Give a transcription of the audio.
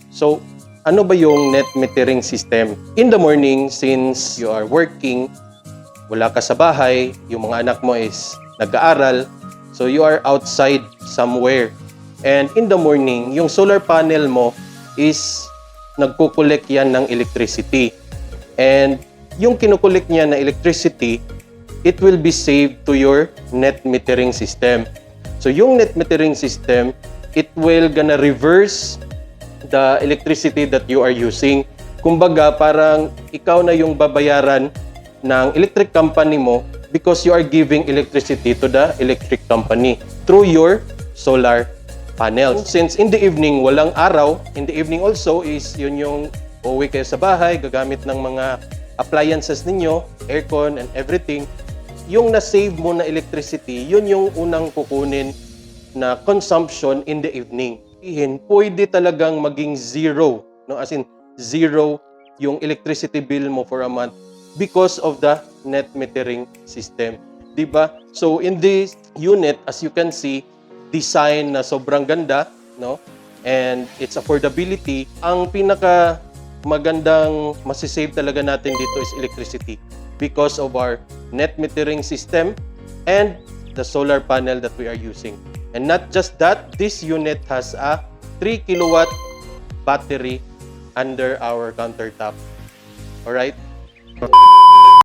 So, ano ba yung net metering system? In the morning, since you are working, wala ka sa bahay, yung mga anak mo is nag-aaral, so you are outside somewhere. And in the morning, yung solar panel mo is nagkukolek yan ng electricity. And yung kinukolek niya na electricity, it will be saved to your net metering system. So yung net metering system, it will gonna reverse the electricity that you are using. Kumbaga, parang ikaw na yung babayaran ng electric company mo because you are giving electricity to the electric company through your solar panels. Since in the evening, walang araw, in the evening also is yun yung uuwi kayo sa bahay, gagamit ng mga appliances ninyo, aircon and everything, yung na-save mo na electricity, yun yung unang kukunin na consumption in the evening. Pwede talagang maging zero, no? As in, zero yung electricity bill mo for a month because of the net metering system. Diba? So, in this unit, as you can see, design na sobrang ganda, no? And its affordability, ang pinaka magandang masisave talaga natin dito is electricity because of our net metering system and the solar panel that we are using. And not just that, this unit has a 3 kilowatt battery under our countertop. Alright?